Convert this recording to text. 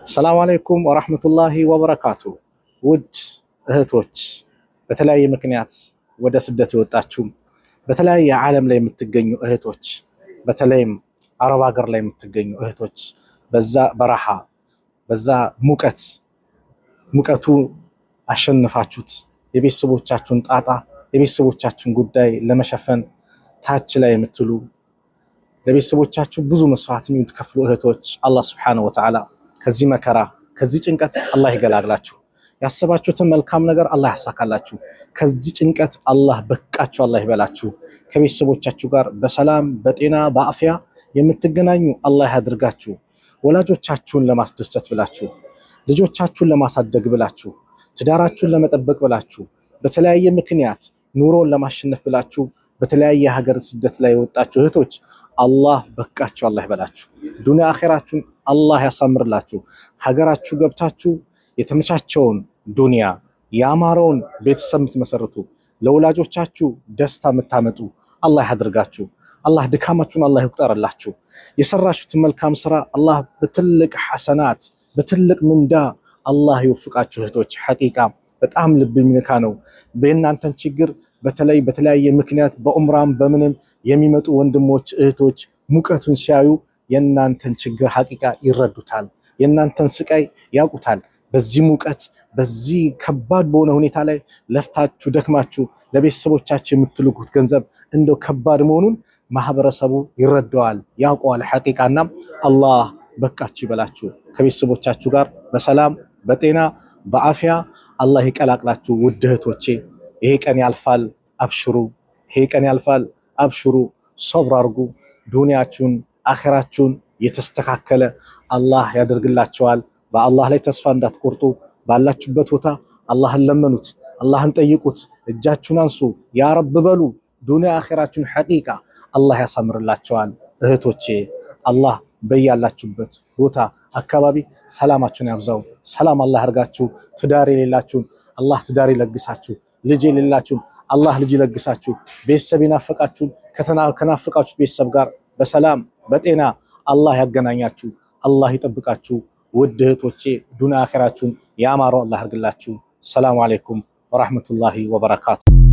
ሰላም አለይኩም ወራህመቱላሂ ወበረካቱ። ውድ እህቶች በተለያየ ምክንያት ወደ ስደት የወጣችሁ በተለያየ ዓለም ላይ የምትገኙ እህቶች በተለይም አረብ ሀገር ላይ የምትገኙ እህቶች በዛ በረሃ በዛ ሙቀቱ አሸንፋችሁት የቤተሰቦቻችሁን ጣጣ የቤተሰቦቻችሁን ጉዳይ ለመሸፈን ታች ላይ የምትሉ ለቤተሰቦቻችሁ ብዙ መስዋዕት የምትከፍሉ እህቶች አላህ Subhanahu Wa Ta'ala ከዚህ መከራ ከዚህ ጭንቀት አላህ ይገላግላችሁ። ያሰባችሁትን መልካም ነገር አላህ ያሳካላችሁ። ከዚህ ጭንቀት አላህ በቃችሁ አላህ ይበላችሁ። ከቤተሰቦቻችሁ ጋር በሰላም በጤና በአፍያ የምትገናኙ አላህ ያድርጋችሁ። ወላጆቻችሁን ለማስደሰት ብላችሁ ልጆቻችሁን ለማሳደግ ብላችሁ ትዳራችሁን ለመጠበቅ ብላችሁ በተለያየ ምክንያት ኑሮን ለማሸነፍ ብላችሁ በተለያየ ሀገር ስደት ላይ የወጣችሁ እህቶች አላህ በቃችሁ አላህ ይበላችሁ። ዱንያ አኺራችሁን አላህ ያሳምርላችሁ። ሀገራችሁ ገብታችሁ የተመቻቸውን ዱንያ ያማረውን ቤተሰብ የምትመሰርቱ ለወላጆቻችሁ ደስታ የምታመጡ አላህ ያድርጋችሁ። አላህ ድካማችሁን አላህ ይቁጠርላችሁ። የሰራችሁትን መልካም ስራ አላህ በትልቅ ሐሰናት በትልቅ ምንዳ አላህ ይወፍቃችሁ እህቶች። ሐቂቃ በጣም ልብ የሚነካ ነው። በእናንተን ችግር በተለይ በተለያየ ምክንያት በኡምራም በምንም የሚመጡ ወንድሞች እህቶች ሙቀቱን ሲያዩ የእናንተን ችግር ሐቂቃ ይረዱታል። የእናንተን ስቃይ ያውቁታል። በዚህ ሙቀት በዚህ ከባድ በሆነ ሁኔታ ላይ ለፍታችሁ ደክማችሁ ለቤተሰቦቻችሁ የምትልኩት ገንዘብ እንደው ከባድ መሆኑን ማህበረሰቡ ይረዳዋል ያውቀዋል። ሐቂቃና አላህ በቃችሁ ይበላችሁ። ከቤተሰቦቻችሁ ጋር በሰላም በጤና በአፍያ አላህ ይቀላቅላችሁ። ውድ እህቶቼ ይሄ ቀን ያልፋል አብሽሩ። ይሄ ቀን ያልፋል አብሽሩ። ሶብር አድርጉ። ዱንያችሁን አኺራችሁን የተስተካከለ አላህ ያደርግላችኋል። በአላህ ላይ ተስፋ እንዳትቆርጡ። ባላችሁበት ቦታ አላህን ለመኑት፣ አላህን ጠይቁት፣ እጃችሁን አንሱ፣ ያ ረብ በሉ። ዱንያ አኺራችሁን ሐቂቃ አላህ ያሳምርላችኋል። እህቶቼ አላህ በያላችሁበት ቦታ አካባቢ ሰላማችሁን ያብዛው። ሰላም አላህ ያርጋችሁ። ትዳር የሌላችሁን አላህ ትዳር ይለግሳችሁ። ልጅ የሌላችሁን አላህ ልጅ ይለግሳችሁ። ቤተሰብ ይናፈቃችሁን ከናፈቃችሁት ቤተሰብ ጋር በሰላም በጤና አላህ ያገናኛችሁ። አላህ ይጠብቃችሁ። ውድ እህቶቼ ዱንያ አኺራችሁን ያማረው አላህ ያርግላችሁ። ሰላም አለይኩም ወራህመቱላሂ ወበረካቱ።